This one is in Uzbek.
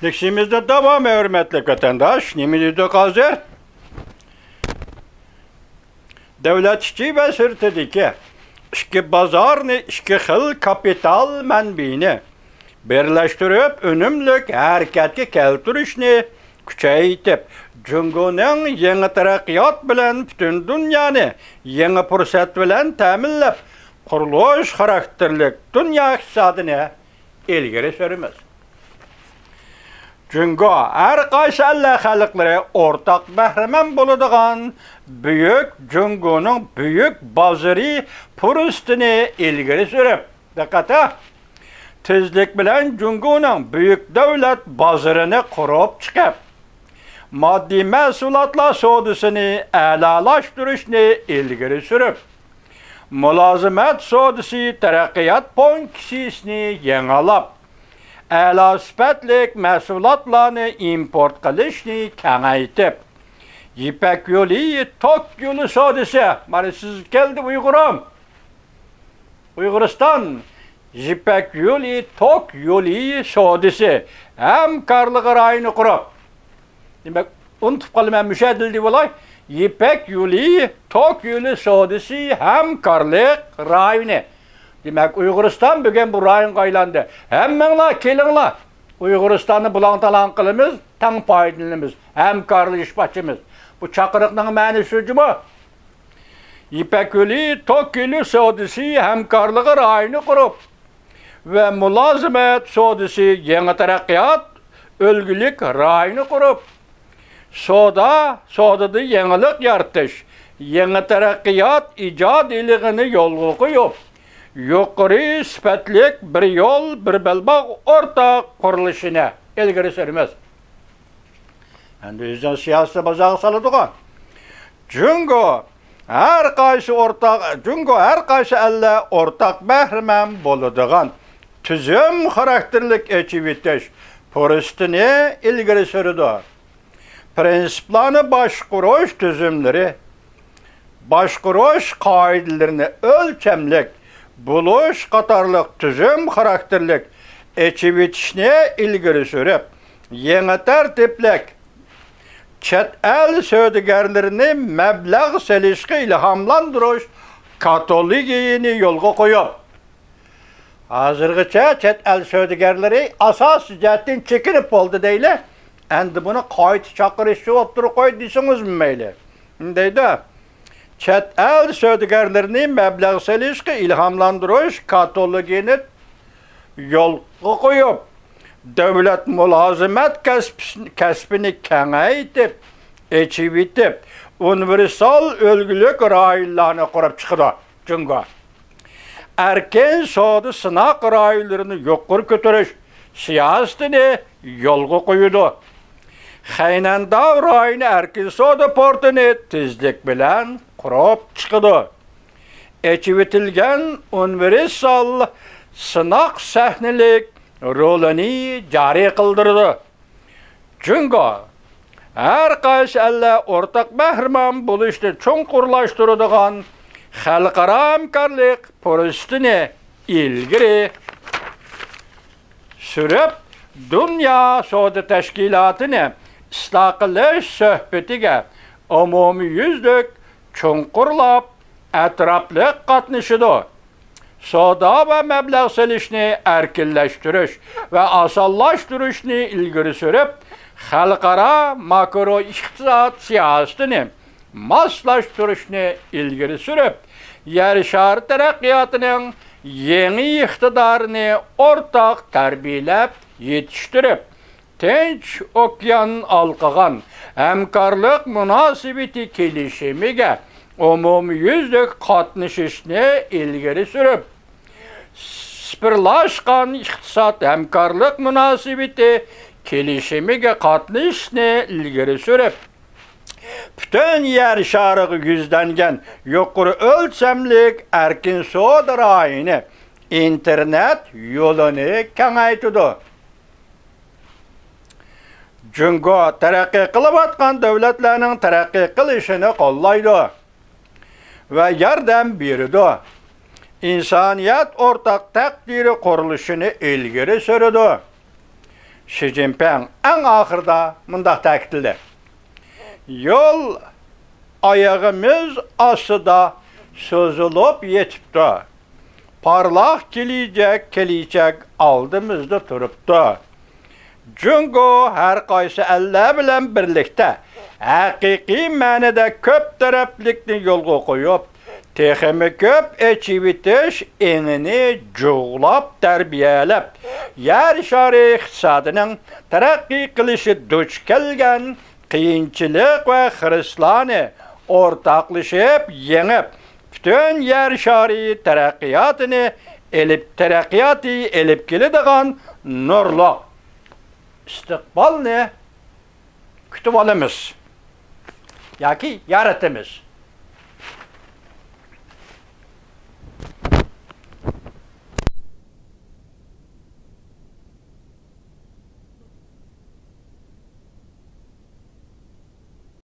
Leksimizde devam hürmetli vatandaş. Nemi dedik hazır? Devlet işçi ve sırtıdaki işki bazarını, işki xil kapital mənbini birleştirip önümlük hareketki keltirişini küçeytip Cungo'nun yeni terakkiyat bilen bütün dünyanı yeni fırsat bilen təminlep kuruluş karakterlik dünya iktisadını ilgiri sürümüz. Cungo her qaysı elle xalqları ortak bəhrəmən buludğan büyük Cungo'nun büyük bazarı pürüstünü ilgiri sürüp dikkate tezlik bilen Cungo'nun büyük devlet bazarını kurup çıkıp maddi məhsulatlar sodasını əlalaşdırışını ilgiri sürüp mülazimət sodası terakkiyat ponkisini yenalap əla sifətlik məhsulatlarını import qilishni kengaytib İpek yolu, Tok yolu sodası. Mari siz geldi Uygurum. Uyguristan İpek yolu, Tok yolu sodası. Hem karlığı rayını kurup. Demek unutup kalımen müşahedildi olay. İpek yolu, Tok yolu sodası hem karlık rayını. Demek Uyguristan bugün bu rayın kaylandı. Hemmenla kelinla. Uyguristan'ı bulantalan kılımız, tan faydalanımız. Hem karlı işbaşımız. Bu çakırıqның мәні сөзі мü? İpek yolu, Tok yolu sodası hemkarlığı rayını kurup ve mülazimet sodası yeni terakkiyat ölgülük rayını kurup sodada yenilik yaratış, yeni terakkiyat icad iliğini yolgu koyup yukarı sifetlik bir yol, bir belbağ ortak kuruluşuna ilgiri sürmez. Endi yüzden siyasi bazağı salıdığı. Cungo her qaysı elle ortak bəhrəmən boluduğan tüzüm karakterlik ekivitiş pürüstünü ilgiri sürüdü. Prinsiplarını başkuruş tüzümleri, başkuruş kaidelerini ölçemlik, buluş katarlık tüzüm karakterlik ekivitişini ilgiri sürüp, yeni tertiplik, Çet el söydügerlerini meblağ selişki ilhamlandırış katolikiyini yolga koyup. Hazırgıça çet el söydügerleri asas cettin çekinip oldu deyle. Endi bunu kayıt çakırışı opturu koy disiniz mi meyle? Deydi. Çet el söydügerlerini meblağ selişki ilhamlandırış katolikiyini yolga koyup. Devlet mülazimet kəsbini kengaytip, ekivitip, universal ölgülük raylarını kurup çıkıdı. Cungo. Erken soğudu sınak raylarını yukarı götürüş siyasetini yolga koyudu. Xeynendağ rayını erken soğudu portunu tezlik bilen kurup çıkıdı. Ekivitilgen universal sınak sahnelik rolini cari kıldırdı. Cungo her qaysı elle ortak bəhrəmən buluştu çonqurlaştırıdığan xalqara hamkarlık pürüstünü ilgiri sürüp dünya soda teşkilatını ıslah qilish söhbetiga umumi yüzlük çonqurlap etraflık qatnışıdı. Soda ve meblağ selişini erkinleştiriş ve asallaştırışını ilgiri sürüp, xalqara makro iqtisad siyasetini maslaştırışını ilgiri sürüp, yer şarı terakkiyatının yeni iktidarını ortak terbiyelep yetiştirip, Tinç okyan alqıgan hemkarlık münasibeti kelişimige umumi yüzlük qatnışışını ilgiri sürüp, spirlaşqan iqtisad hemkarlık münasibeti kelişimige qatnışını ilgiri sürüp, bütün yer şarığı yüzdengen yukarı ölçemlik erkin soğudu rayını internet yolunu kengaytıdı. Cungo terakki kılıp atkan devletlerinin terakki kılışını kollaydı ve yardım biridi. İnsaniyet ortak takdiri kuruluşunu ilgiri sürüdü. Xi Jinping en ahırda mındaq ta'kidledi. Yol ayağımız asıda sözülüp yetipti. Parlaq gelecek aldımızda turuptu. Çünkü her qaysı elle bilen birlikte hakiki manada köp taraflikni yolga koyup, teximi köp eçivitiş enini cuğlap terbiyelep, yer şari iqtisadının terakki kılışı duç kelgen qiyinchilik ve hrislani ortaklaşıp yenip, bütün yer şari terakkiyatını elip keladigan nurlu istiqbalni kütüp alamiz. Yoki yaratamiz.